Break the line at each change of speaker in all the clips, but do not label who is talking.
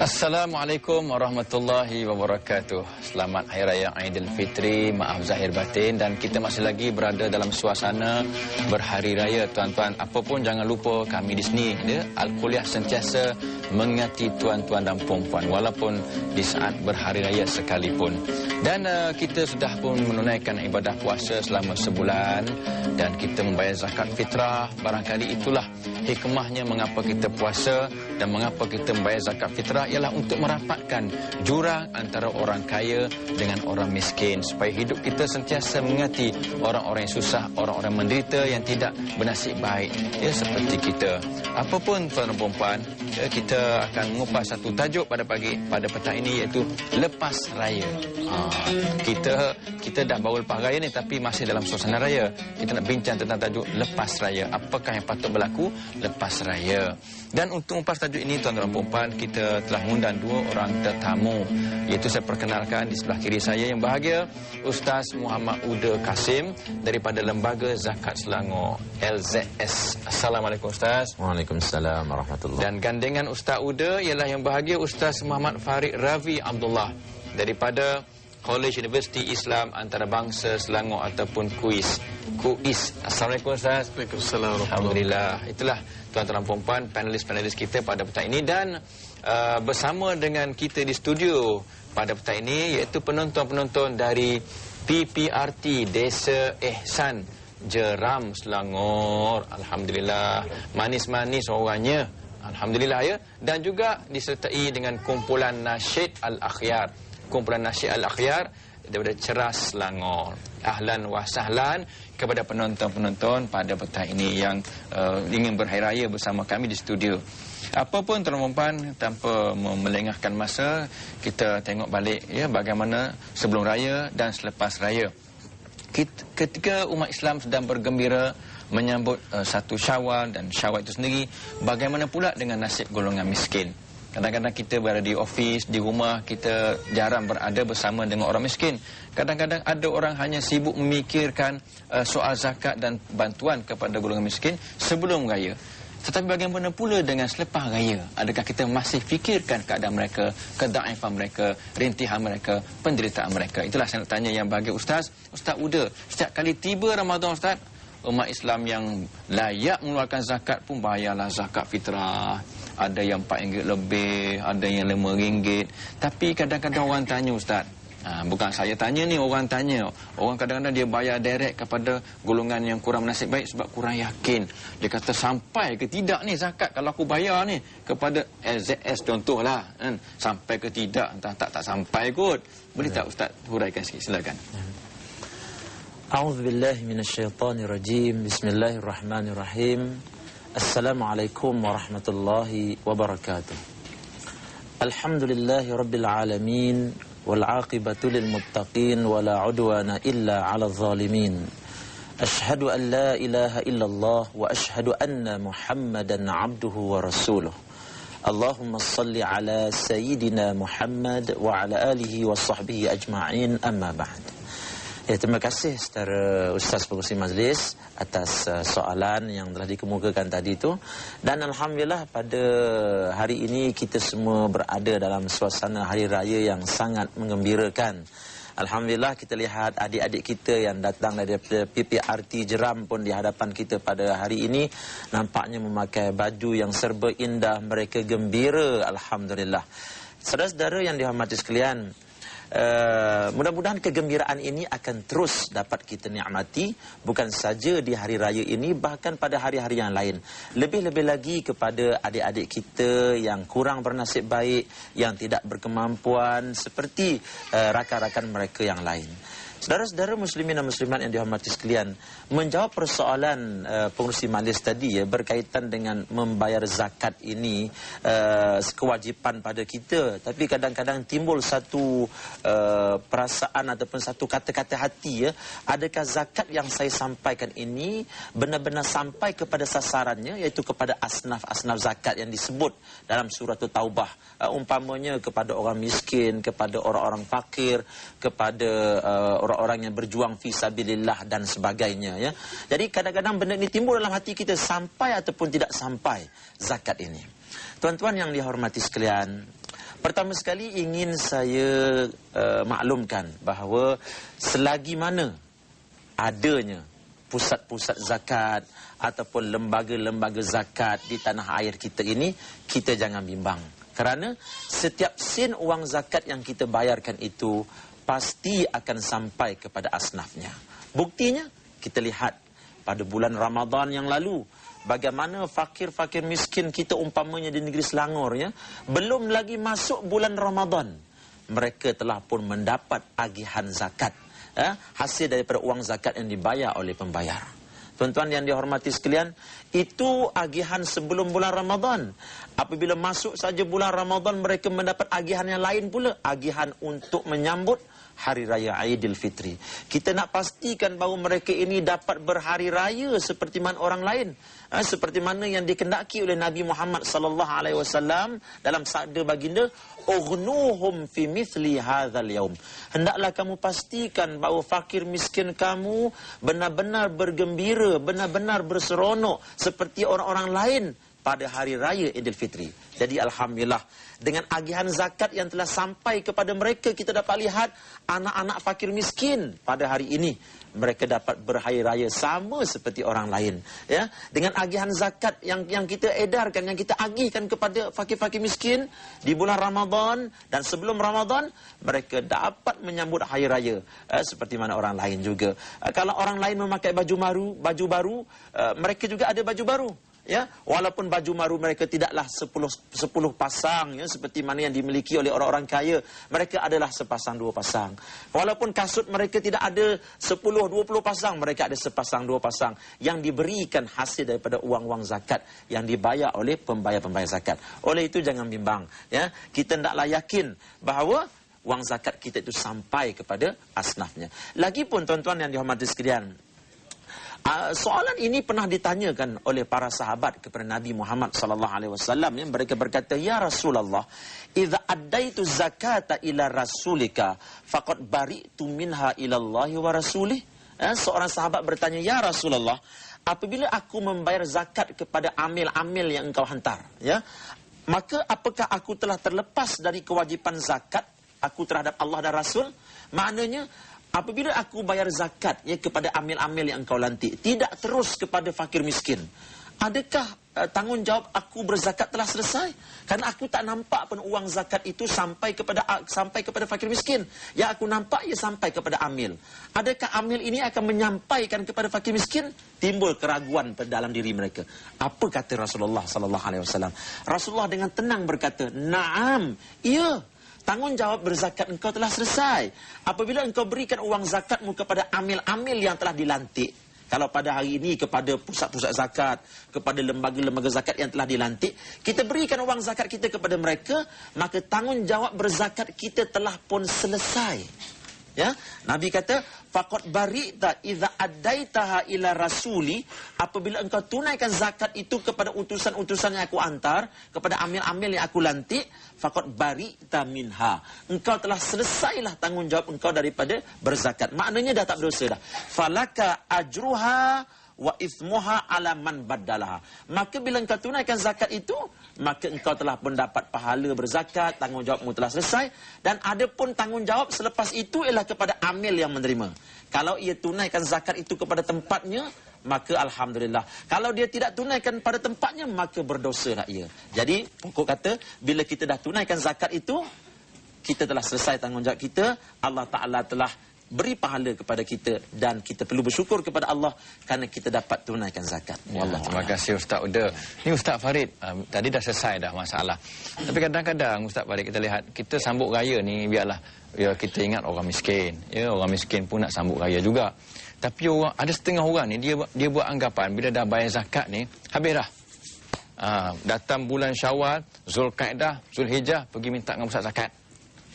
Assalamualaikum warahmatullahi wabarakatuh. Selamat Hari Raya Aidilfitri, maaf zahir batin, dan kita masih lagi berada dalam suasana berhari raya tuan-tuan. Apapun jangan lupa kami di sini Al-Kuliah sentiasa mengingati tuan-tuan dan puan-puan walaupun di saat berhari raya sekalipun. Dan kita sudah pun menunaikan ibadah puasa selama sebulan dan kita membayar zakat fitrah. Barangkali itulah hikmahnya mengapa kita puasa dan mengapa kita membayar zakat fitrah, ialah untuk merapatkan jurang antara orang kaya dengan orang miskin, supaya hidup kita sentiasa mengingati orang-orang yang susah, orang-orang menderita yang tidak bernasib baik, ya, seperti kita. Apapun tuan dan puan, kita akan mengupas satu tajuk pada petang ini, iaitu lepas raya. Kita dah baru lepas raya ni, tapi masih dalam suasana raya. Kita nak bincang tentang tajuk lepas raya. Apakah yang patut berlaku lepas raya? Dan untuk mengupas tajuk ini tuan-tuan dan puan, kita telah mengundang dua orang tetamu, iaitu saya perkenalkan di sebelah kiri saya yang bahagia, Ustaz Muhammad Uda Kasim daripada Lembaga Zakat Selangor, LZS. Assalamualaikum Ustaz.
Waalaikumsalam warahmatullahi.
Dan gandengan Ustaz Uda ialah yang bahagia Ustaz Muhammad Farid Ravi Abdullah daripada College Universiti Islam Antarabangsa Selangor ataupun KUIS. Assalamualaikum Ustaz.
Waalaikumsalam.
Alhamdulillah. Itulah tuan-tuan dan puan panelis-panelis kita pada petang ini, dan bersama dengan kita di studio pada petang ini iaitu penonton-penonton dari PPRT Desa Ehsan Jeram Selangor. Alhamdulillah, manis-manis orangnya. Alhamdulillah, ya. Dan juga disertai dengan kumpulan Nasyid Al-Akhyar. Kumpulan Nasyid Al-Akhyar daripada Ceras Selangor. Ahlan wa sahlan kepada penonton-penonton pada petang ini yang ingin berhari raya bersama kami di studio. Apapun tuan-tuan, tanpa melengahkan masa, kita tengok balik, ya, bagaimana sebelum raya dan selepas raya. Ketika umat Islam sedang bergembira menyambut satu Syawal, dan Syawal itu sendiri, bagaimana pula dengan nasib golongan miskin? Kadang-kadang kita berada di ofis, di rumah, kita jarang berada bersama dengan orang miskin. Kadang-kadang ada orang hanya sibuk memikirkan soal zakat dan bantuan kepada golongan miskin sebelum raya. Tetapi bagaimana pula dengan selepas raya? Adakah kita masih fikirkan keadaan mereka, kedaifan mereka, rintihan mereka, penderitaan mereka? Itulah saya nak tanya yang bahagia Ustaz Uda. Setiap kali tiba Ramadan Ustaz, umat Islam yang layak mengeluarkan zakat pun bayarlah zakat fitrah. Ada yang RM4 lebih, ada yang RM5. Tapi kadang-kadang orang tanya Ustaz, bukan saya tanya ni, orang tanya. Orang kadang-kadang dia bayar direct kepada golongan yang kurang nasib baik sebab kurang yakin. Dia kata, sampai ke tidak ni zakat kalau aku bayar ni kepada LZS contohlah, kan? Sampai ke tidak, entah tak sampai kot. Boleh tak Ustaz huraikan sikit, silakan.
A'udzubillahi minasyaitonirrajim. Bismillahirrahmanirrahim. Assalamualaikum warahmatullahi wabarakatuh. Alhamdulillahi rabbil alamin, wal aqibatu lil muttaqin, wala udwana illa 'alal zalimin. Ashhadu an la ilaha illallah wa ashhadu anna Muhammadan 'abduhu wa rasuluh. Allahumma salli ala sayyidina Muhammad wa ala alihi wa sahbihi ajma'in, amma ba'd. Ya, terima kasih saudara Ustaz Pengerusi Majlis atas soalan yang telah dikemukakan tadi itu. Dan Alhamdulillah pada hari ini kita semua berada dalam suasana hari raya yang sangat menggembirakan. Alhamdulillah kita lihat adik-adik kita yang datang dari PPRT Jeram pun di hadapan kita pada hari ini nampaknya memakai baju yang serba indah, mereka gembira. Alhamdulillah. Saudara-saudara yang dihormati sekalian, mudah-mudahan kegembiraan ini akan terus dapat kita nikmati, bukan saja di hari raya ini, bahkan pada hari-hari yang lain. Lebih-lebih lagi kepada adik-adik kita yang kurang bernasib baik, yang tidak berkemampuan seperti rakan-rakan mereka yang lain. Saudara-saudara muslimin dan muslimat yang dihormati sekalian, menjawab persoalan pengerusi majlis tadi, ya, berkaitan dengan membayar zakat ini kewajipan pada kita. Tapi kadang-kadang timbul satu perasaan ataupun satu kata-kata hati, ya, adakah zakat yang saya sampaikan ini benar-benar sampai kepada sasarannya, iaitu kepada asnaf-asnaf zakat yang disebut dalam surah Taubah, umpamanya kepada orang miskin, kepada orang-orang fakir, kepada orang-orang yang berjuang fi sabilillah dan sebagainya, ya. Jadi kadang-kadang benda ini timbul dalam hati kita, sampai ataupun tidak sampai zakat ini. Tuan-tuan yang dihormati sekalian, Pertama sekali ingin saya maklumkan bahawa selagi mana adanya pusat-pusat zakat ataupun lembaga-lembaga zakat di tanah air kita ini, kita jangan bimbang. Kerana setiap sen wang zakat yang kita bayarkan itu pasti akan sampai kepada asnafnya. Buktinya, kita lihat pada bulan Ramadan yang lalu, bagaimana fakir-fakir miskin kita umpamanya di negeri Selangor, ya, belum lagi masuk bulan Ramadan, mereka telah pun mendapat agihan zakat, hasil daripada uang zakat yang dibayar oleh pembayar. Tuan-tuan yang dihormati sekalian, itu agihan sebelum bulan Ramadan. Apabila masuk saja bulan Ramadan, mereka mendapat agihan yang lain pula, agihan untuk menyambut Hari Raya Aidilfitri. Kita nak pastikan bahawa mereka ini dapat berhari raya seperti mana orang lain, seperti mana yang dikendaki oleh Nabi Muhammad sallallahu alaihi wasallam dalam sabda baginda, "Ughnuhum fi mithli hadzal yaum." Hendaklah kamu pastikan bahawa fakir miskin kamu benar-benar bergembira, benar-benar berseronok seperti orang-orang lain pada hari raya Aidilfitri. Jadi alhamdulillah, dengan agihan zakat yang telah sampai kepada mereka, kita dapat lihat anak-anak fakir miskin pada hari ini mereka dapat berhari raya sama seperti orang lain, ya. Dengan agihan zakat yang kita edarkan, yang kita agihkan kepada fakir-fakir miskin di bulan Ramadan dan sebelum Ramadan, mereka dapat menyambut hari raya seperti mana orang lain juga. Kalau orang lain memakai baju baru, mereka juga ada baju baru. Ya, walaupun baju baru mereka tidaklah 10 pasang, ya, seperti mana yang dimiliki oleh orang-orang kaya, mereka adalah sepasang 2 pasang. Walaupun kasut mereka tidak ada 10-20 pasang, mereka ada sepasang 2 pasang yang diberikan hasil daripada uang-uang zakat yang dibayar oleh pembayar-pembayar zakat. Oleh itu jangan bimbang, ya. Kita hendaklah yakin bahawa wang zakat kita itu sampai kepada asnafnya. Lagipun tuan-tuan yang dihormati sekalian, soalan ini pernah ditanyakan oleh para sahabat kepada Nabi Muhammad sallallahu alaihi wasallam, yang mereka berkata, "Ya Rasulullah, idza addaitu zakata ila rasulika faqad bari'tu minha ila Allah wa rasulih." Seorang sahabat bertanya, "Ya Rasulullah, apabila aku membayar zakat kepada amil-amil yang engkau hantar, ya, maka apakah aku telah terlepas dari kewajipan zakat aku terhadap Allah dan Rasul?" Maknanya, apabila aku bayar zakat, ya, kepada amil-amil yang engkau lantik, tidak terus kepada fakir miskin, adakah tanggungjawab aku berzakat telah selesai? Karena aku tak nampak pun uang zakat itu sampai kepada fakir miskin. Yang aku nampak ia sampai kepada amil. Adakah amil ini akan menyampaikan kepada fakir miskin? Timbul keraguan dalam diri mereka. Apa kata Rasulullah sallallahu alaihi wasallam? Rasulullah dengan tenang berkata, "Naam, iya. Tanggungjawab berzakat engkau telah selesai. Apabila engkau berikan uang zakatmu kepada amil-amil yang telah dilantik, kalau pada hari ini kepada pusat-pusat zakat, kepada lembaga-lembaga zakat yang telah dilantik, kita berikan uang zakat kita kepada mereka, maka tanggungjawab berzakat kita telah pun selesai." Ya, Nabi kata, "Faqad bari'ta idza addaitaha ila rasuli." Apabila engkau tunaikan zakat itu kepada utusan-utusan yang aku hantar, kepada amil-amil yang aku lantik, faqad bari'ta minha. Engkau telah selesailah tanggungjawab engkau daripada berzakat. Maknanya dah tak berdosa dah. Falaka ajruha wa ithmuha ala man baddalaha. Maka bila engkau tunaikan zakat itu, maka engkau telah mendapat pahala berzakat, tanggungjawabmu telah selesai, dan ada pun tanggungjawab selepas itu ialah kepada amil yang menerima. Kalau ia tunaikan zakat itu kepada tempatnya, maka alhamdulillah. Kalau dia tidak tunaikan pada tempatnya, maka berdosalah ia. Jadi pokok kata, bila kita dah tunaikan zakat itu, kita telah selesai tanggungjawab kita. Allah Ta'ala telah beri pahala kepada kita, dan kita perlu bersyukur kepada Allah kerana kita dapat tunaikan zakat.
Ya, terima kasih Ustaz Uda. Ni Ustaz Farid, tadi dah selesai dah masalah. Tapi kadang-kadang Ustaz Farid, kita lihat, kita sambut raya ni, biarlah, ya, kita ingat orang miskin. Ya, orang miskin pun nak sambut raya juga. Tapi ada setengah orang ni, dia buat anggapan bila dah bayar zakat ni, habis dah. Datang bulan Syawal, Zulkaidah, Zulhijjah, pergi minta dengan pusat zakat.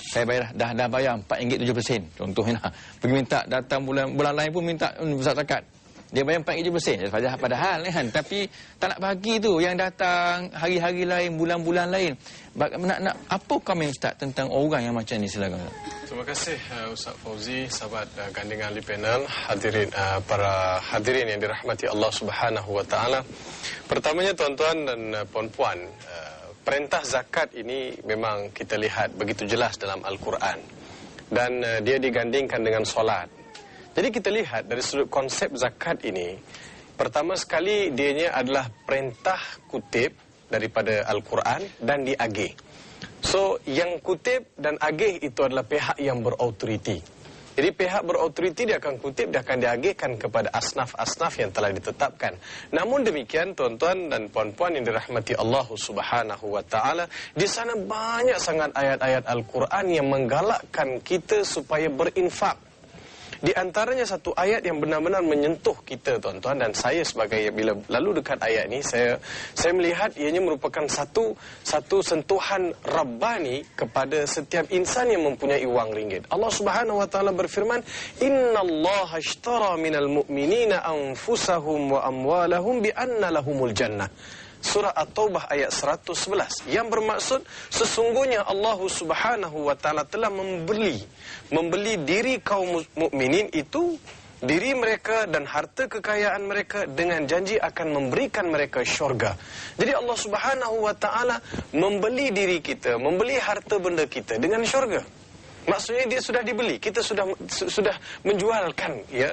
Saya bayar dah bayar RM4.70 contohnya. Pergi minta, datang bulan lain pun minta pusat zakat. Dia bayar RM4.70 padahal kan, tapi tak nak bagi tu yang datang hari-hari lain, bulan-bulan lain. Nak apa komen Ustaz tentang orang yang macam ni, silakan.
Terima kasih Ustaz Fauzi, sahabat gandingan di panel, hadirin, para hadirin yang dirahmati Allah Subhanahu wa taala. Pertamanya tuan-tuan dan puan-puan, perintah zakat ini memang kita lihat begitu jelas dalam Al-Quran. Dan dia digandingkan dengan solat. Jadi kita lihat dari sudut konsep zakat ini, pertama sekali dianya adalah perintah kutip daripada Al-Quran dan diagih. So, yang kutip dan agih itu adalah pihak yang berautoriti. Jadi pihak berautoriti dia akan kutip, dia akan diagihkan kepada asnaf-asnaf yang telah ditetapkan. Namun demikian tuan-tuan dan puan-puan yang dirahmati Allah Subhanahu wa taala, di sana banyak sangat ayat-ayat Al-Quran yang menggalakkan kita supaya berinfak. Di antaranya satu ayat yang benar-benar menyentuh kita tuan-tuan, dan saya sebagai bila lalu dekat ayat ini saya melihat ianya merupakan satu sentuhan Rabbani kepada setiap insan yang mempunyai wang ringgit. Allah Subhanahu wa taala berfirman, "Innallaha ashtara minal mu'minina anfusahum wa amwalahum bi anna lahumul jannah." Surah At-Taubah ayat 111, yang bermaksud sesungguhnya Allah Subhanahu wa taala telah membeli diri kaum mukminin itu, diri mereka dan harta kekayaan mereka dengan janji akan memberikan mereka syurga. Jadi Allah Subhanahu wa taala membeli diri kita, membeli harta benda kita dengan syurga. Maksudnya dia sudah dibeli, kita sudah menjualkan ya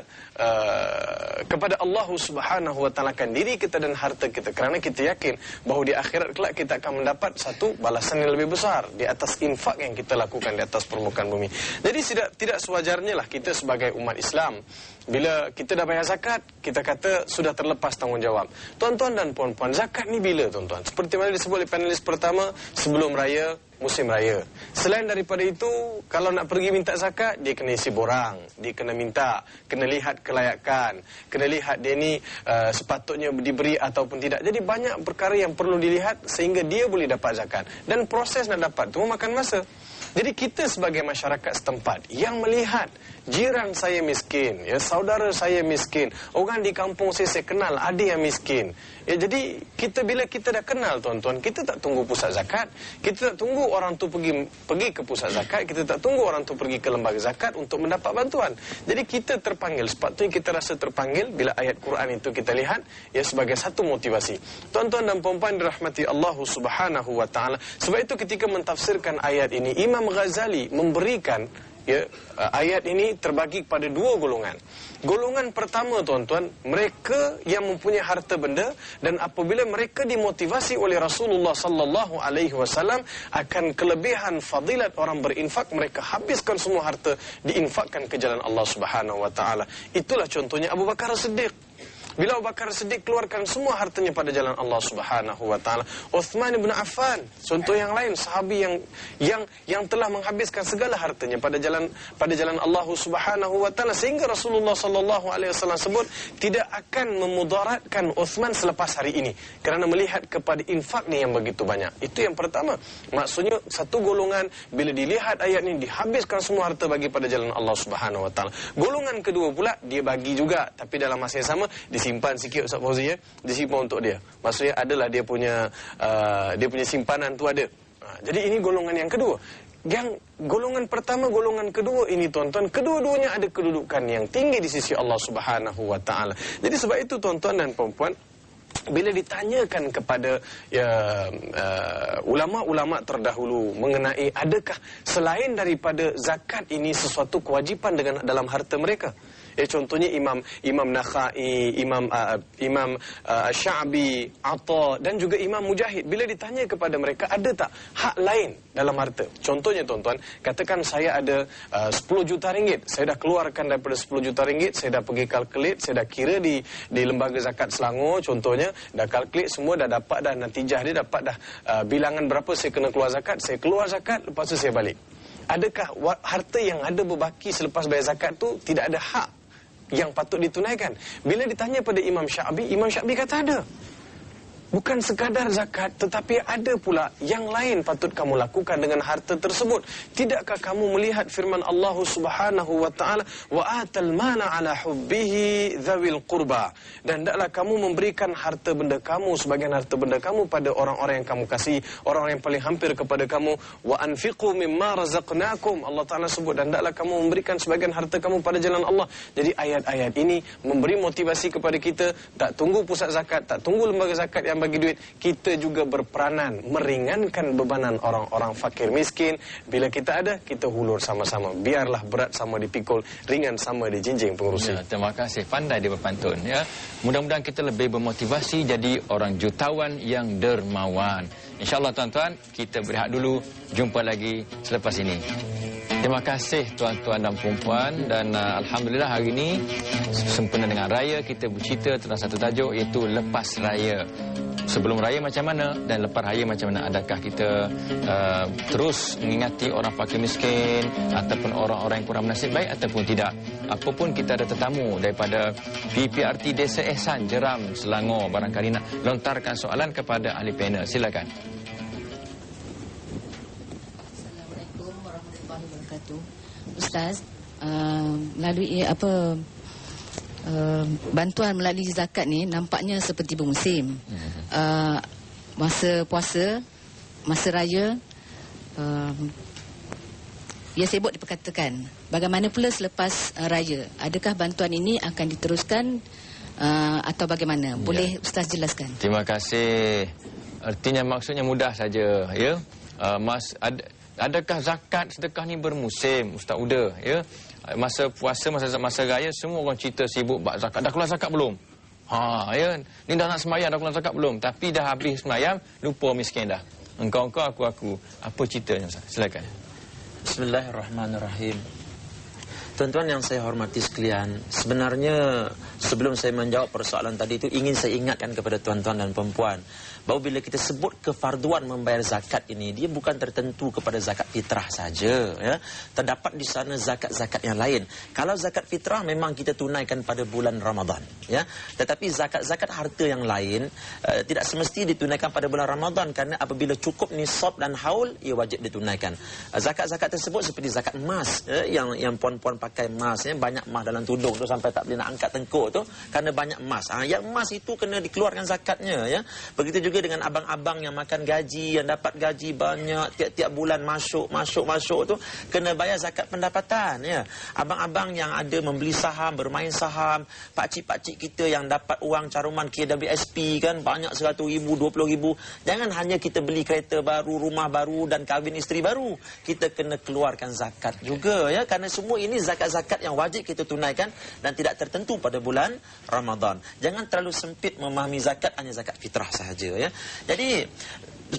kepada Allah Subhanahu wa taala kan diri kita dan harta kita, kerana kita yakin bahawa di akhirat kelak kita akan mendapat satu balasan yang lebih besar di atas infak yang kita lakukan di atas permukaan bumi. Jadi tidak sewajarnya lah kita sebagai umat Islam bila kita dah bayar zakat, kita kata sudah terlepas tanggungjawab. Tuan-tuan dan puan-puan, zakat ni bila tuan-tuan? Seperti mana disebut oleh panelis pertama, sebelum raya, musim raya. Selain daripada itu, kalau nak pergi minta zakat, dia kena isi borang, dia kena minta, kena lihat kelayakan, kena lihat dia ni sepatutnya diberi ataupun tidak. Jadi banyak perkara yang perlu dilihat sehingga dia boleh dapat zakat. Dan proses nak dapat tu makan masa. Jadi kita sebagai masyarakat setempat yang melihat jiran saya miskin, ya, saudara saya miskin, orang di kampung saya kenal ada yang miskin. Ya, jadi bila kita dah kenal tuan-tuan, kita tak tunggu pusat zakat, kita tak tunggu orang tu pergi ke pusat zakat, kita tak tunggu orang tu pergi ke lembaga zakat untuk mendapat bantuan. Jadi kita terpanggil, sepatutnya kita rasa terpanggil bila ayat Quran itu kita lihat ya sebagai satu motivasi. Tuan-tuan dan puan-puan dirahmati Allah Subhanahu wa taala. Sebab itu ketika mentafsirkan ayat ini, Imam Ghazali memberikan ayat ini terbagi kepada dua golongan. Golongan pertama tuan-tuan, mereka yang mempunyai harta benda dan apabila mereka dimotivasi oleh Rasulullah sallallahu alaihi wasallam akan kelebihan fadilat orang berinfak, mereka habiskan semua harta diinfakkan ke jalan Allah Subhanahu wa taala. Itulah contohnya Abu Bakar As-Siddiq. Bila Abu Bakar Siddiq keluarkan semua hartanya pada jalan Allah Subhanahu wa taala. Uthman ibn Affan, contoh yang lain, sahabi yang telah menghabiskan segala hartanya pada jalan Allah Subhanahu wa taala, sehingga Rasulullah sallallahu alaihi wasallam sebut tidak akan memudaratkan Uthman selepas hari ini kerana melihat kepada infaknya yang begitu banyak. Itu yang pertama. Maksudnya satu golongan bila dilihat ayat ini dihabiskan semua harta bagi pada jalan Allah Subhanahu wa taala. Golongan kedua pula dia bagi juga tapi dalam masa yang sama disimpan sikit Ustaz Fauzi ya, disimpan untuk dia. Maksudnya adalah dia punya simpanan tu ada. Jadi ini golongan yang kedua. Yang golongan pertama, golongan kedua ini tuan-tuan, kedua-duanya ada kedudukan yang tinggi di sisi Allah Subhanahu wa taala. Jadi sebab itu tuan-tuan dan puan-puan, bila ditanyakan kepada ulama-ulama terdahulu mengenai adakah selain daripada zakat ini sesuatu kewajipan dalam harta mereka. Contohnya Imam Nakhai, Imam Sya'bi, Atta dan juga Imam Mujahid. Bila ditanya kepada mereka, ada tak hak lain dalam harta? Contohnya tuan-tuan, katakan saya ada 10 juta ringgit. Saya dah keluarkan daripada 10 juta ringgit, saya dah pergi kalkulat, saya dah kira di lembaga zakat Selangor contohnya, dah kalkulat semua, dah dapat dah natijah dia, dapat dah bilangan berapa saya kena keluar zakat, saya keluar zakat, lepas tu saya balik. Adakah harta yang ada berbaki selepas bayar zakat tu tidak ada hak yang patut ditunaikan? Bila ditanya pada Imam Sya'bi kata ada. Bukan sekadar zakat, tetapi ada pula yang lain patut kamu lakukan dengan harta tersebut. Tidakkah kamu melihat firman Allah Subhanahu wa taala, wa atal mana ala hubbihi dzawil qurba, dan hendaklah kamu memberikan harta benda kamu, sebagian harta benda kamu pada orang-orang yang kamu kasihi, orang-orang yang paling hampir kepada kamu. Wa anfiqu mimma razaqnakum, Allah taala sebut, dan hendaklah kamu memberikan sebagian harta kamu pada jalan Allah. Jadi ayat-ayat ini memberi motivasi kepada kita, tak tunggu pusat zakat, tak tunggu lembaga zakat yang bagi duit, kita juga berperanan meringankan bebanan orang-orang fakir miskin. Bila kita ada, kita hulur sama-sama. Biarlah berat sama dipikul, ringan sama dijinjing pengurusi.
Ya, terima kasih. Pandai dia berpantun. Ya. Mudah-mudahan kita lebih bermotivasi jadi orang jutawan yang dermawan. InsyaAllah tuan-tuan, kita berehat dulu. Jumpa lagi selepas ini. Terima kasih tuan-tuan dan puan-puan, dan alhamdulillah hari ini sempena dengan raya kita bercerita tentang satu tajuk iaitu lepas raya. Sebelum raya macam mana dan lepas raya macam mana? Adakah kita terus mengingati orang fakir miskin ataupun orang-orang yang kurang bernasib baik ataupun tidak? Apapun kita ada tetamu daripada PPRT Desa Ehsan Jeram Selangor, barangkali nak lontarkan soalan kepada ahli panel. Silakan.
Ustaz, melalui bantuan melalui zakat ni nampaknya seperti bermusim. Masa puasa, masa raya, ia sibuk diperkatakan. Bagaimana pula selepas raya? Adakah bantuan ini akan diteruskan atau bagaimana? Boleh Ustaz jelaskan?
Terima kasih. Artinya maksudnya mudah saja, ya. Adakah zakat sedekah ni bermusim, Ustaz Uda, ya? Masa puasa, masa raya semua orang cerita sibuk bab zakat. Dah keluar zakat belum? Ya. Ni dah nak sembahyang, dah keluar zakat belum? Tapi dah habis sembahyang, lupa miskin dah. Engkau aku. Apa ceritanya, Ustaz? Silakan.
Bismillahirrahmanirrahim. Tuan-tuan yang saya hormati sekalian, sebenarnya sebelum saya menjawab persoalan tadi itu ingin saya ingatkan kepada tuan-tuan dan perempuan bahawa bila kita sebut kefarduan membayar zakat ini, dia bukan tertentu kepada zakat fitrah saja, ya. Terdapat di sana zakat-zakat yang lain. Kalau zakat fitrah memang kita tunaikan pada bulan Ramadan, ya. Tetapi zakat-zakat harta yang lain tidak semesti ditunaikan pada bulan Ramadan, kerana apabila cukup nisab dan haul, ia wajib ditunaikan. Zakat-zakat tersebut seperti zakat emas, yang puan-puan pakai emas, ya, banyak emas dalam tudung tu sampai tak boleh nak angkat tengkuk tu kerana banyak emas. Yang emas itu kena dikeluarkan zakatnya, ya. Begitu juga dengan abang-abang yang makan gaji, yang dapat gaji banyak tiap-tiap bulan masuk tu kena bayar zakat pendapatan, ya. Abang-abang yang ada membeli saham, bermain saham, pakcik-pakcik kita yang dapat wang caruman KWSP kan banyak 100,000, 20,000, jangan hanya kita beli kereta baru, rumah baru dan kahwin isteri baru, kita kena keluarkan zakat juga, ya. Kerana semua ini zakat-zakat yang wajib kita tunaikan dan tidak tertentu pada bulan Ramadan. Jangan terlalu sempit memahami zakat hanya zakat fitrah sahaja, ya. Jadi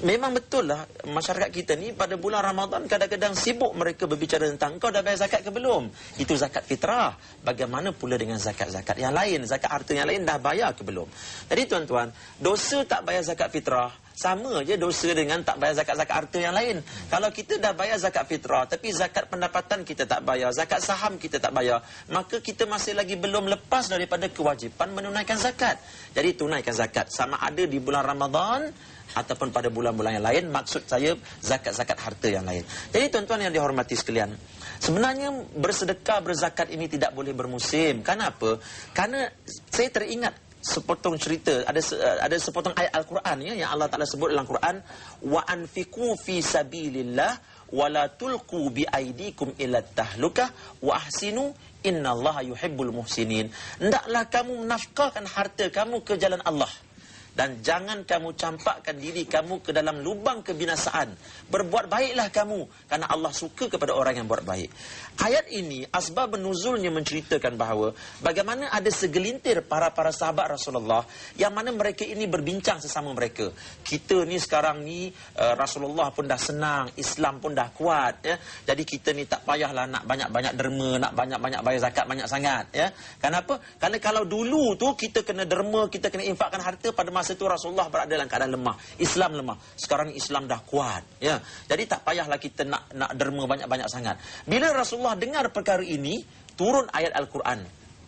memang betul lah masyarakat kita ni pada bulan Ramadan kadang-kadang sibuk mereka berbicara tentang kau dah bayar zakat ke belum? Itu zakat fitrah. Bagaimana pula dengan zakat-zakat yang lain? Zakat harta yang lain dah bayar ke belum? Jadi tuan-tuan, dosa tak bayar zakat fitrah sama je dosa dengan tak bayar zakat-zakat harta yang lain. Kalau kita dah bayar zakat fitrah tapi zakat pendapatan kita tak bayar, zakat saham kita tak bayar, maka kita masih lagi belum lepas daripada kewajipan menunaikan zakat. Jadi tunaikan zakat sama ada di bulan Ramadan ataupun pada bulan-bulan yang lain. Maksud saya zakat-zakat harta yang lain. Jadi tuan-tuan yang dihormati sekalian, sebenarnya bersedekah, berzakat ini tidak boleh bermusim. Kenapa? Kerana saya teringat sepotong cerita, ada sepotong ayat Al-Quran, ya, yang Allah Ta'ala sebut dalam Quran, wa anfiqu fi sabilillah wa la tulqu bi aidikum ila tahlukah wa ahsinu innallaha yuhibbul muhsinin. Hendaklah kamu menafkahkan harta kamu ke jalan Allah dan jangan kamu campakkan diri kamu ke dalam lubang kebinasaan. Berbuat baiklah kamu kerana Allah suka kepada orang yang buat baik. Ayat ini asbab nuzulnya menceritakan bahawa bagaimana ada segelintir para sahabat Rasulullah yang mana mereka ini berbincang sesama mereka. Kita ni sekarang ni Rasulullah pun dah senang, Islam pun dah kuat, ya. Jadi kita ni tak payahlah nak banyak-banyak derma, nak banyak-banyak bayar zakat banyak sangat, ya. Kenapa? Kerana kalau dulu tu kita kena derma, kita kena infakkan harta pada masa itu Rasulullah berada dalam keadaan lemah, Islam lemah. Sekarang Islam dah kuat, ya. Jadi tak payahlah kita nak derma banyak-banyak sangat. Bila Rasulullah dengar perkara ini, turun ayat Al-Quran.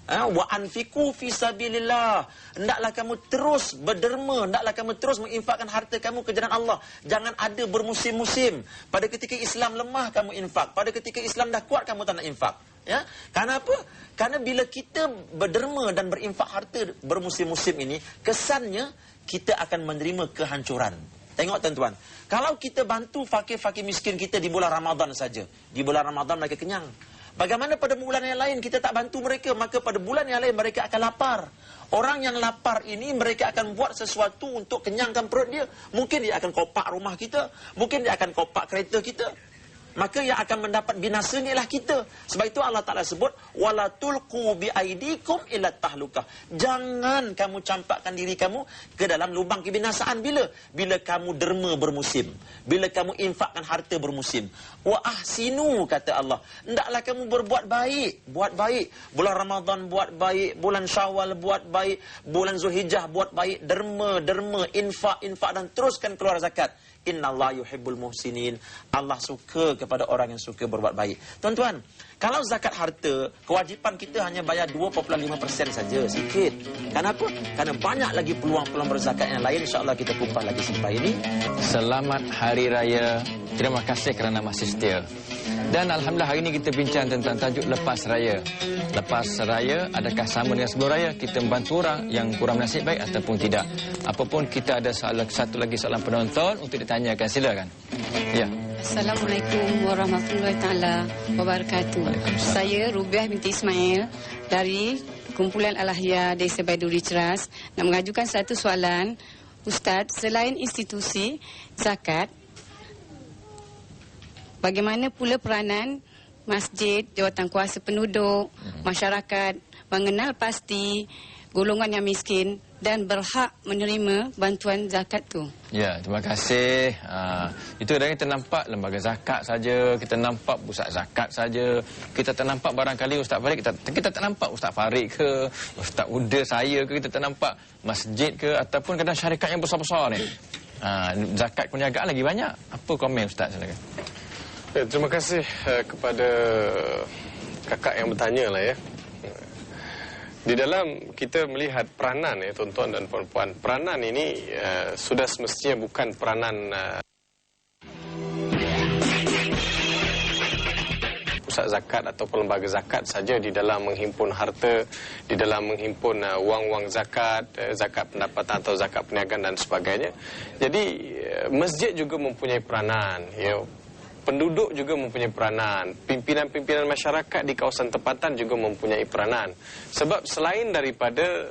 Wa anfiqu fi sabilillah. Hendaklah kamu terus berderma, hendaklah kamu terus menginfakkan harta kamu ke jalan Allah. Jangan ada bermusim-musim. Pada ketika Islam lemah kamu infak, pada ketika Islam dah kuat kamu tak nak infak. Ya, karena apa? Karena bila kita berderma dan berinfak harta bermusim-musim ini, kesannya kita akan menerima kehancuran. Tengok tuan-tuan, kalau kita bantu fakir-fakir miskin kita di bulan Ramadan saja, di bulan Ramadan mereka kenyang. Bagaimana pada bulan yang lain kita tak bantu mereka, maka pada bulan yang lain mereka akan lapar. Orang yang lapar ini mereka akan buat sesuatu untuk kenyangkan perut dia. Mungkin dia akan kopak rumah kita, mungkin dia akan kopak kereta kita. Maka yang akan mendapat binasa ni ialah kita. Sebab itu Allah Ta'ala sebut, wala tulqu biaidikum ila tahlukah. Jangan kamu campakkan diri kamu ke dalam lubang kebinasaan. Bila kamu derma bermusim, bila kamu infakkan harta bermusim. Wa ahsinu, kata Allah, hendaklah kamu berbuat baik. Buat baik. Bulan Ramadan buat baik, bulan Syawal buat baik, bulan Zulhijjah buat baik. Derma, infak dan teruskan keluar zakat. Innallaha yuhibbul muhsinin. Allah suka kepada orang yang suka berbuat baik. Tuan-tuan, kalau zakat harta, kewajipan kita hanya bayar 2.5% saja, sikit. Kenapa? Kerana banyak lagi peluang-peluang berzakat yang lain. InsyaAllah kita kupas lagi sampai ini.
Selamat Hari Raya. Terima kasih kerana masih setia. Dan Alhamdulillah hari ini kita bincang tentang tajuk lepas raya. Lepas raya, adakah sama dengan sebelum raya? Kita membantu orang yang kurang nasib baik ataupun tidak? Apapun, kita ada satu lagi soalan penonton untuk ditanyakan. Silakan. Ya.
Assalamualaikum warahmatullahi taala wabarakatuh. Saya Rubiah binti Ismail dari Kumpulan Al-Ahya Desa Baiduri Ceras nak mengajukan satu soalan. Ustaz, selain institusi zakat, bagaimana pula peranan masjid, jawatan kuasa penduduk, masyarakat mengenal pasti golongan yang miskin dan berhak menerima bantuan zakat tu?
Ya, terima kasih. Itu dari kita nampak lembaga zakat saja, kita nampak pusat zakat saja, kita tak nampak barangkali Ustaz Farid, kita tak nampak Ustaz Farid ke, Ustaz Uda saya ke, kita tak nampak masjid ke, ataupun kadang syarikat yang besar-besar ni. Zakat perniagaan lagi banyak. Apa komen Ustaz? Silakan.
Ya, terima kasih kepada kakak yang bertanya lah ya. Di dalam kita melihat peranan ya tuan-tuan dan puan-puan, peranan ini sudah semestinya bukan peranan pusat zakat ataupun lembaga zakat saja di dalam menghimpun harta, di dalam menghimpun wang-wang zakat, zakat pendapatan atau zakat perniagaan dan sebagainya. Jadi masjid juga mempunyai peranan ya. Penduduk juga mempunyai peranan. Pimpinan-pimpinan masyarakat di kawasan tempatan juga mempunyai peranan. Sebab selain daripada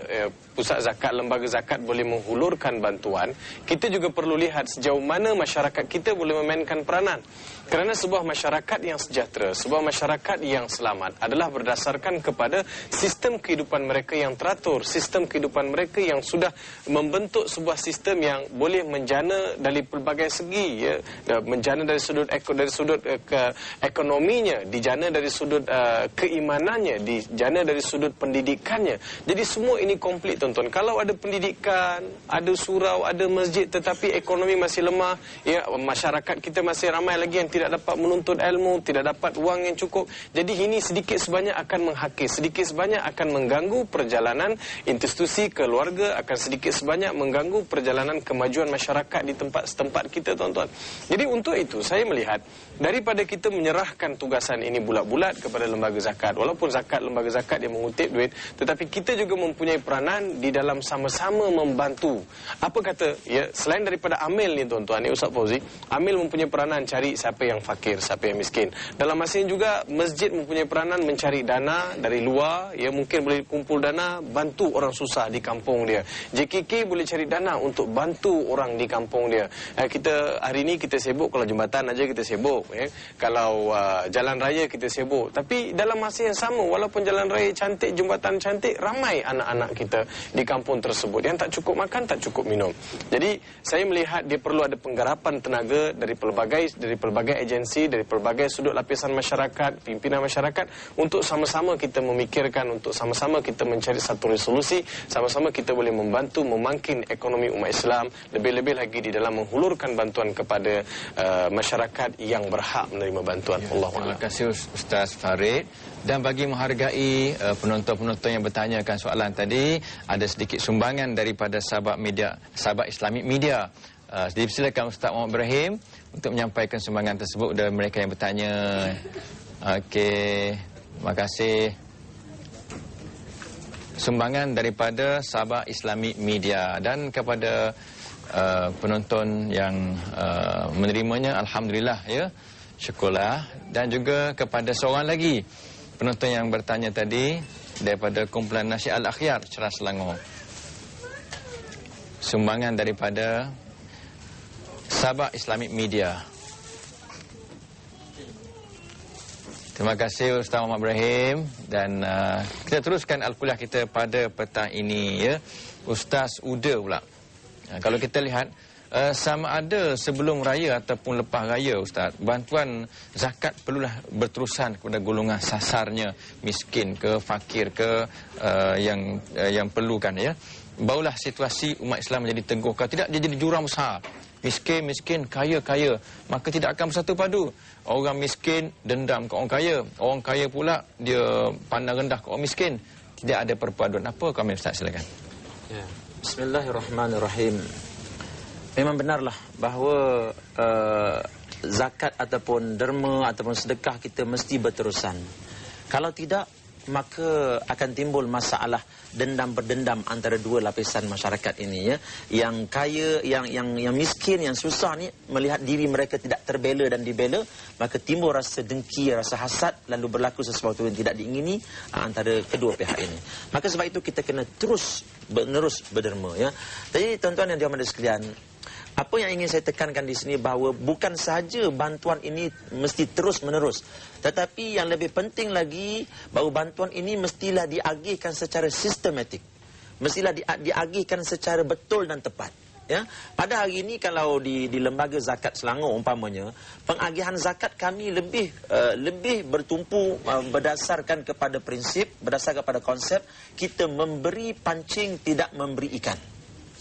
pusat zakat, lembaga zakat boleh menghulurkan bantuan, kita juga perlu lihat sejauh mana masyarakat kita boleh memainkan peranan. Kerana sebuah masyarakat yang sejahtera, sebuah masyarakat yang selamat adalah berdasarkan kepada sistem kehidupan mereka yang teratur, sistem kehidupan mereka yang sudah membentuk sebuah sistem yang boleh menjana dari pelbagai segi ya, menjana dari sudut ekonominya, dijana dari sudut keimanannya, dijana dari sudut pendidikannya. Jadi semua ini komplit tuan-tuan. Kalau ada pendidikan, ada surau, ada masjid tetapi ekonomi masih lemah, ya masyarakat kita masih ramai lagi yang tidak dapat menuntut ilmu, tidak dapat wang yang cukup. Jadi ini sedikit sebanyak akan menghakis, sedikit sebanyak akan mengganggu perjalanan institusi keluarga, akan sedikit sebanyak mengganggu perjalanan kemajuan masyarakat di tempat setempat kita tuan-tuan. Jadi untuk itu saya melihat daripada kita menyerahkan tugasan ini bulat-bulat kepada lembaga zakat, walaupun zakat lembaga zakat yang mengutip duit, tetapi kita juga mempunyai peranan di dalam sama-sama membantu. Apa kata ya, selain daripada amil ni tuan-tuan, ni Ustaz Fauzi, amil mempunyai peranan cari siapa yang fakir, siapa yang miskin. Dalam masa ini juga masjid mempunyai peranan mencari dana dari luar, ya mungkin boleh kumpul dana bantu orang susah di kampung dia. JKK boleh cari dana untuk bantu orang di kampung dia. Kita hari ini kita sibuk, kalau jembatan aja kita sibuk ya. Kalau jalan raya kita sibuk. Tapi dalam masa yang sama, walaupun jalan raya cantik, jembatan cantik, ramai anak-anak kita di kampung tersebut yang tak cukup makan, tak cukup minum. Jadi saya melihat dia perlu ada penggarapan tenaga dari pelbagai agensi, dari pelbagai sudut lapisan masyarakat, pimpinan masyarakat, untuk sama-sama kita memikirkan, untuk sama-sama kita mencari satu resolusi, sama-sama kita boleh membantu memangkin ekonomi umat Islam, lebih-lebih lagi di dalam menghulurkan bantuan kepada masyarakat yang berhak menerima bantuan.
Ya, terima kasih Ustaz Farid. Dan bagi menghargai penonton-penonton yang bertanyakan soalan tadi, ada sedikit sumbangan daripada sahabat media, sahabat Islamic Media. Silakan Ustaz Muhammad Ibrahim untuk menyampaikan sumbangan tersebut dari mereka yang bertanya. Okey, terima kasih. Sumbangan daripada sahabat Islamic Media, dan kepada penonton yang menerimanya, alhamdulillah ya, syukurlah. Dan juga kepada seorang lagi penonton yang bertanya tadi, daripada kumpulan Nasyid Al-Akhyar Ceras Selangor. Sumbangan daripada Sabah Islamic Media. Terima kasih Ustaz Muhammad Ibrahim, dan kita teruskan al-kuliah kita pada petang ini, ya. Ustaz Uda pula. Kalau kita lihat sama ada sebelum raya ataupun lepas raya, Ustaz, bantuan zakat perlulah berterusan kepada golongan sasarnya, miskin ke, fakir ke, yang perlukan, ya. Barulah situasi umat Islam menjadi teguh. Kalau tidak, dia jadi jurang besar. Miskin, kaya, maka tidak akan bersatu padu. Orang miskin dendam ke orang kaya. Orang kaya pula dia pandang rendah ke orang miskin. Tidak ada perpaduan. Apa komen Ustaz, silakan.
Ya. Bismillahirrahmanirrahim. Memang benarlah bahawa zakat ataupun derma ataupun sedekah kita mesti berterusan. Kalau tidak, maka akan timbul masalah berdendam antara dua lapisan masyarakat ini, ya. Yang kaya, yang miskin, yang susah ni melihat diri mereka tidak terbela dan dibela, maka timbul rasa dengki, rasa hasad, lalu berlaku sesuatu yang tidak diingini antara kedua pihak ini. Maka sebab itu kita kena terus menerus berderma, ya. Jadi tuan-tuan yang dirahmati sekalian, apa yang ingin saya tekankan di sini bahawa bukan sahaja bantuan ini mesti terus menerus, tetapi yang lebih penting lagi bahawa bantuan ini mestilah diagihkan secara sistematik, mestilah diagihkan secara betul dan tepat, ya. Pada hari ini kalau di lembaga zakat Selangor umpamanya, pengagihan zakat kami lebih bertumpu berdasarkan kepada prinsip, berdasarkan kepada konsep kita memberi pancing, tidak memberi ikan.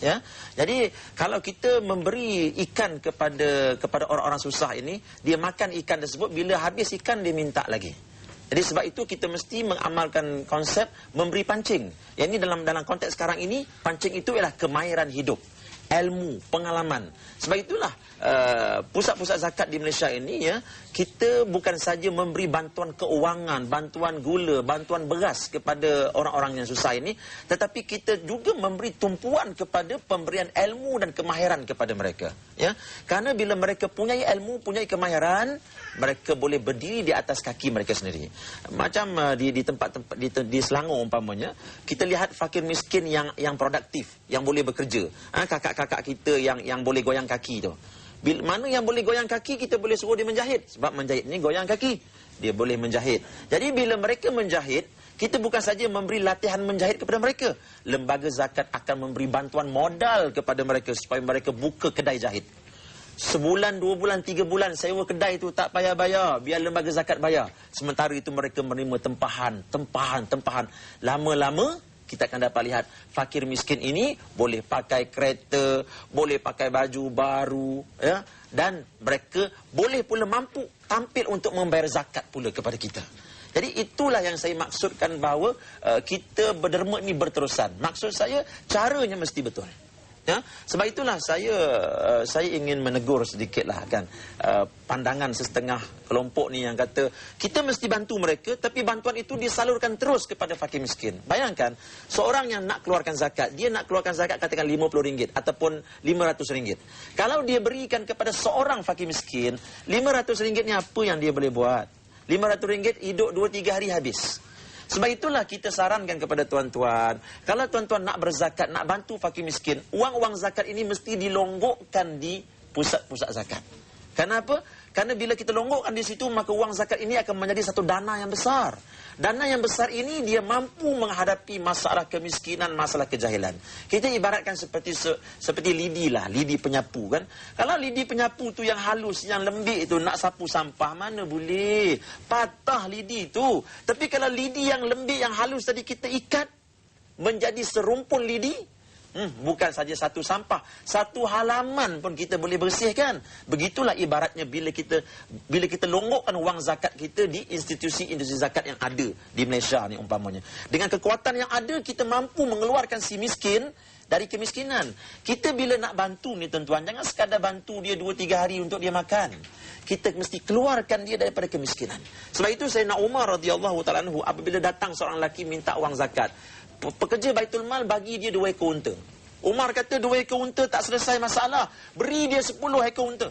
Ya, jadi kalau kita memberi ikan kepada orang-orang susah ini, dia makan ikan tersebut, bila habis ikan dia minta lagi. Jadi sebab itu kita mesti mengamalkan konsep memberi pancing. Yang ini dalam konteks sekarang ini, pancing itu ialah kemahiran hidup, ilmu, pengalaman. Sebab itulah pusat-pusat zakat di Malaysia ini, ya, kita bukan saja memberi bantuan keuangan, bantuan gula, bantuan beras kepada orang-orang yang susah ini, tetapi kita juga memberi tumpuan kepada pemberian ilmu dan kemahiran kepada mereka, ya. Karena bila mereka punyai ilmu, punyai kemahiran, mereka boleh berdiri di atas kaki mereka sendiri. Macam di tempat-tempat di Selangor umpamanya, kita lihat fakir miskin yang produktif, yang boleh bekerja. Kakak-kakak kita yang boleh goyang kaki tu. Mana yang boleh goyang kaki, kita boleh suruh dia menjahit. Sebab menjahit ni goyang kaki, dia boleh menjahit. Jadi bila mereka menjahit, kita bukan saja memberi latihan menjahit kepada mereka. Lembaga zakat akan memberi bantuan modal kepada mereka supaya mereka buka kedai jahit. Sebulan, 2 bulan, 3 bulan sewa kedai tu tak payah bayar, biar lembaga zakat bayar. Sementara itu mereka menerima tempahan. Lama-lama kita akan dapat lihat fakir miskin ini boleh pakai kereta, boleh pakai baju baru, ya, dan mereka boleh pula mampu tampil untuk membayar zakat pula kepada kita. Jadi itulah yang saya maksudkan bahawa kita berderma ini berterusan. Maksud saya caranya mesti betul. Ya, sebab itulah saya ingin menegur sedikitlah kan pandangan sesetengah kelompok ni yang kata kita mesti bantu mereka, tapi bantuan itu disalurkan terus kepada fakir miskin. Bayangkan seorang yang nak keluarkan zakat, dia nak keluarkan zakat katakan RM50 ataupun RM500. Kalau dia berikan kepada seorang fakir miskin, RM500 ni apa yang dia boleh buat? RM500 hidup 2-3 hari habis. Sebab itulah kita sarankan kepada tuan-tuan, kalau tuan-tuan nak berzakat, nak bantu fakir miskin, wang-wang zakat ini mesti dilonggokkan di pusat-pusat zakat. Kenapa? Karena bila kita longgokkan di situ, maka wang zakat ini akan menjadi satu dana yang besar. Dana yang besar ini dia mampu menghadapi masalah kemiskinan, masalah kejahilan. Kita ibaratkan seperti lidi lah, lidi penyapu kan. Kalau lidi penyapu tu yang halus, yang lembik itu nak sapu sampah, mana boleh. Patah lidi tu. Tapi kalau lidi yang lembik, yang halus tadi kita ikat menjadi serumpun lidi, bukan saja satu sampah, satu halaman pun kita boleh bersihkan. Begitulah ibaratnya bila kita longgokkan wang zakat kita di institusi-institusi zakat yang ada di Malaysia ni umpamanya. Dengan kekuatan yang ada, kita mampu mengeluarkan si miskin dari kemiskinan. Kita bila nak bantu ni tuan-tuan, jangan sekadar bantu dia 2-3 hari untuk dia makan. Kita mesti keluarkan dia daripada kemiskinan. Sebab itu Sayyidina Umar radhiyallahu ta'ala anhu, apabila datang seorang lelaki minta wang zakat, pekerja Baitul Mal bagi dia 2 ekor unta. Umar kata 2 ekor unta tak selesai masalah, beri dia 10 ekor unta,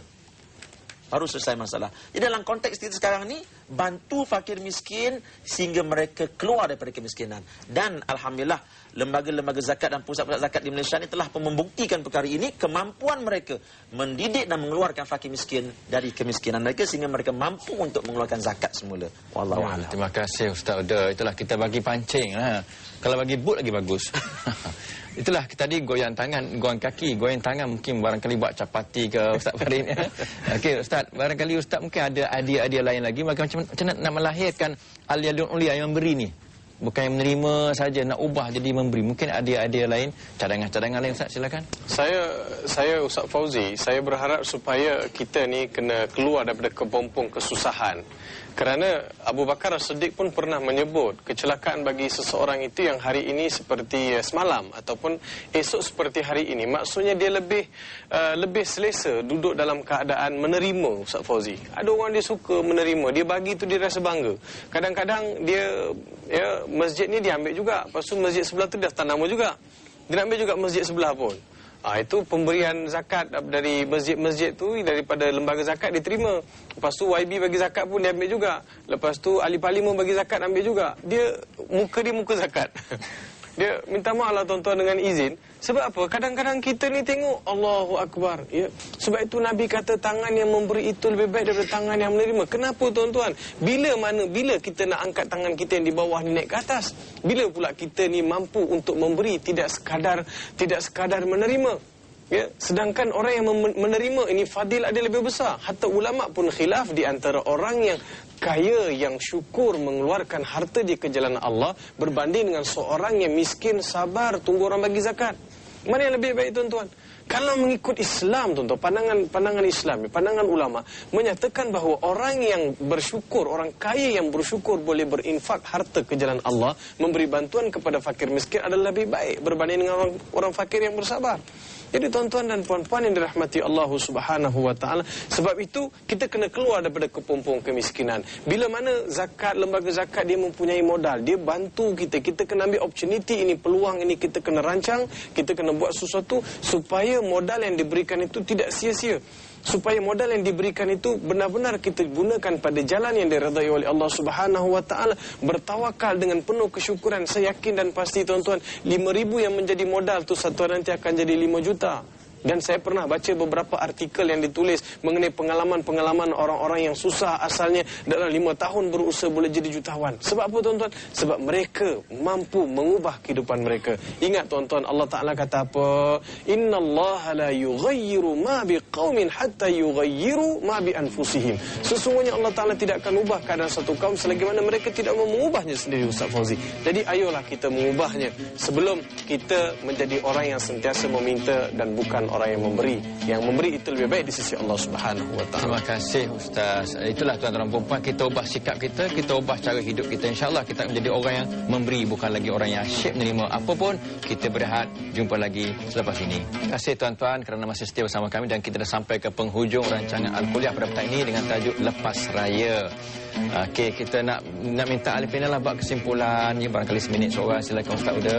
baru selesai masalah. Jadi dalam konteks kita sekarang ni, bantu fakir miskin sehingga mereka keluar daripada kemiskinan. Dan alhamdulillah, lembaga-lembaga zakat dan pusat-pusat zakat di Malaysia ini telah membuktikan perkara ini, kemampuan mereka mendidik dan mengeluarkan fakir miskin dari kemiskinan mereka sehingga mereka mampu untuk mengeluarkan zakat semula. Wallahu a'lam.
Terima kasih Ustaz Uda. Itulah kita bagi pancing lah. Kalau bagi boot lagi bagus. Itulah tadi goyang tangan, goyang kaki, goyang tangan mungkin barangkali buat capati ke Ustaz Farid. Okey Ustaz, barangkali Ustaz mungkin ada idea-idea lain lagi macam nak melahirkan al-yadul ulia yang memberi ni. Bukan yang menerima saja, nak ubah jadi memberi. Mungkin ada idea lain, cadangan-cadangan lain Ustaz, silakan.
Saya Ustaz Fauzi, saya berharap supaya kita ni kena keluar daripada kepompong kesusahan. Kerana Abu Bakar As-Siddiq pun pernah menyebut kecelakaan bagi seseorang itu yang hari ini seperti semalam ataupun esok seperti hari ini. Maksudnya dia lebih selesa duduk dalam keadaan menerima, Ustaz Fauzi. Ada orang dia suka menerima, dia bagi tu dia rasa bangga. Kadang-kadang dia masjid ni dia ambil juga, lepas tu masjid sebelah tu dia tak nama juga. Dia ambil juga masjid sebelah pun. Itu pemberian zakat dari masjid-masjid tu, daripada lembaga zakat diterima. Lepas tu YB bagi zakat pun dia ambil juga. Lepas tu ahli parlimen bagi zakat ambil juga. Dia muka zakat. Dia minta maaf lah tuan-tuan dengan izin. Sebab apa? Kadang-kadang kita ni tengok Allahu Akbar, ya. Sebab itu Nabi kata tangan yang memberi itu lebih baik daripada tangan yang menerima. Kenapa tuan-tuan? Bila kita nak angkat tangan kita yang di bawah ni naik ke atas? Bila pula kita ni mampu untuk memberi, tidak sekadar menerima? Ya, sedangkan orang yang menerima ini fadilah dia lebih besar. Hatta ulama pun khilaf di antara orang yang kaya yang syukur mengeluarkan harta dia ke jalan Allah berbanding dengan seorang yang miskin sabar tunggu orang bagi zakat. Mana yang lebih baik tuan-tuan? Kalau mengikut Islam tuan-tuan, pandangan Islam, pandangan ulama menyatakan bahawa orang yang bersyukur, orang kaya yang bersyukur boleh berinfak harta ke jalan Allah, memberi bantuan kepada fakir miskin adalah lebih baik berbanding dengan orang fakir yang bersabar. Jadi tuan-tuan dan puan-puan yang dirahmati Allah Subhanahu wa taala, sebab itu kita kena keluar daripada kepompong kemiskinan. Bila mana zakat, lembaga zakat dia mempunyai modal, dia bantu kita. Kita kena ambil opportunity ini, peluang ini kita kena rancang, kita kena buat sesuatu supaya modal yang diberikan itu tidak sia-sia. Supaya modal yang diberikan itu benar-benar kita gunakan pada jalan yang diredai oleh Allah Subhanahu wa taala, bertawakal dengan penuh kesyukuran. Saya yakin dan pasti tuan-tuan, 5,000 yang menjadi modal tu satu hari nanti akan jadi 5 juta. Dan saya pernah baca beberapa artikel yang ditulis mengenai pengalaman-pengalaman orang-orang yang susah asalnya dalam 5 tahun berusaha boleh jadi jutawan. Sebab apa tuan-tuan? Sebab mereka mampu mengubah kehidupan mereka. Ingat tuan-tuan, Allah Ta'ala kata apa? Innallaha la yughayyiru ma biqaumin hatta yughayyiru ma bi anfusihim. Sesungguhnya Allah Ta'ala tidak akan ubah keadaan satu kaum selagi mana mereka tidak mau mengubahnya sendiri, Ustaz Fauzi. Jadi ayolah kita mengubahnya sebelum kita menjadi orang yang sentiasa meminta dan bukan orang yang memberi. Yang memberi itu lebih baik di sisi Allah Subhanahu wa taala.
Terima kasih Ustaz. Itulah tuan-tuan dan puan-puan, kita ubah sikap kita, kita ubah cara hidup kita. Insya-Allah kita menjadi orang yang memberi, bukan lagi orang yang asyik menerima. Apapun, kita berehat, jumpa lagi selepas ini. Terima kasih tuan-tuan kerana masih setia bersama kami dan kita dah sampai ke penghujung rancangan Al-Kuliah pada petang ini dengan tajuk Lepas Raya. Okey, kita nak minta ahli panel lah buat kesimpulan ni, barangkali seminit seorang. Silakan Ustaz Uda.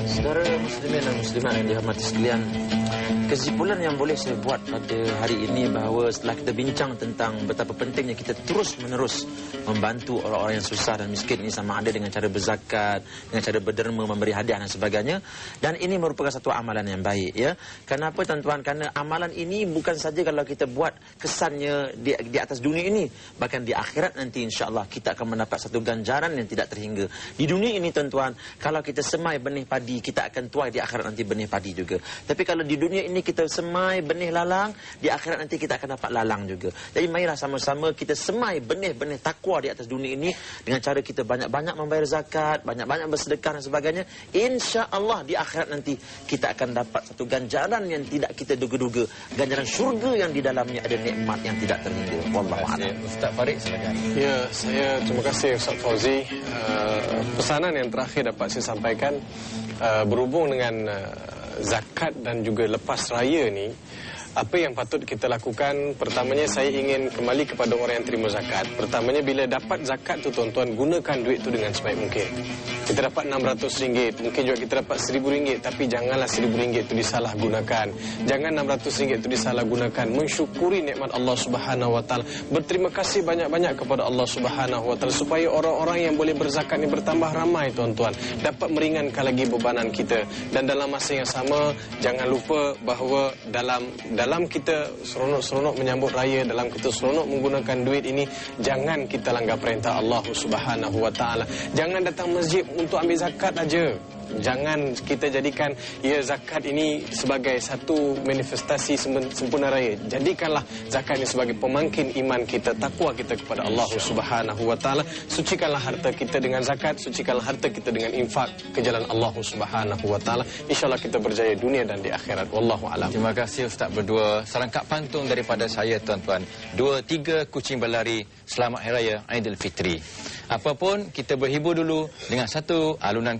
Saudara muslimin dan muslimat yang dihormati sekalian, kesimpulan yang boleh saya buat pada hari ini bahawa setelah kita bincang tentang betapa pentingnya kita terus-menerus membantu orang-orang yang susah dan miskin ini, sama ada dengan cara berzakat, dengan cara berderma, memberi hadiah dan sebagainya, dan ini merupakan satu amalan yang baik, ya. Kenapa tuan-tuan? Kerana amalan ini bukan saja kalau kita buat kesannya di atas dunia ini, bahkan di akhirat nanti insya-Allah kita akan mendapat satu ganjaran yang tidak terhingga. Di dunia ini tuan-tuan, kalau kita semai benih padi, kita akan tuai di akhirat nanti benih padi juga. Tapi kalau di dunia ini kita semai benih lalang, di akhirat nanti kita akan dapat lalang juga. Jadi marilah sama-sama kita semai benih-benih takwa di atas dunia ini dengan cara kita banyak-banyak membayar zakat, banyak-banyak bersedekah dan sebagainya. Insya-Allah di akhirat nanti kita akan dapat satu ganjaran yang tidak kita duga-duga, ganjaran syurga yang di dalamnya ada nikmat yang tidak terhingga. Wallahu a'lam.
Ustaz Farid, silakan.
Ya, saya terima kasih Ustaz Fauzi. Pesanan yang terakhir dapat saya sampaikan berhubung dengan zakat dan juga lepas raya ni, apa yang patut kita lakukan? Pertamanya saya ingin kembali kepada orang yang terima zakat. Pertamanya bila dapat zakat tu tuan-tuan, gunakan duit tu dengan sebaik mungkin. Kita dapat RM600, mungkin juga kita dapat RM1,000, tapi janganlah RM1,000 itu disalahgunakan. Jangan RM600 itu disalahgunakan. Mensyukuri nikmat Allah Subhanahu Wa Taala. Berterima kasih banyak-banyak kepada Allah Subhanahu Wa Taala supaya orang-orang yang boleh berzakat ni bertambah ramai tuan-tuan, dapat meringankan lagi bebanan kita. Dan dalam masa yang sama, jangan lupa bahawa dalam kita seronok-seronok menyambut raya, dalam kita seronok menggunakan duit ini, jangan kita langgar perintah Allah Subhanahu Wa Taala. Jangan datang masjid untuk ambil zakat aja. Jangan kita jadikan zakat ini sebagai satu manifestasi sempurna raya. Jadikanlah zakat ini sebagai pemangkin iman kita, takwa kita kepada Allah Subhanahu Wa Taala. Sucikanlah harta kita dengan zakat, sucikanlah harta kita dengan infak ke jalan Allah Subhanahu Wa Taala. InsyaAllah kita berjaya dunia dan di akhirat. Wallahu a'lam.
Terima kasih Ustaz berdua. Serangkap pantun daripada saya tuan-tuan. 2-3 kucing berlari. Selamat Hari Raya Aidilfitri. Apapun, kita berhibur dulu dengan satu alunan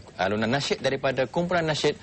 nasyid daripada kumpulan nasyid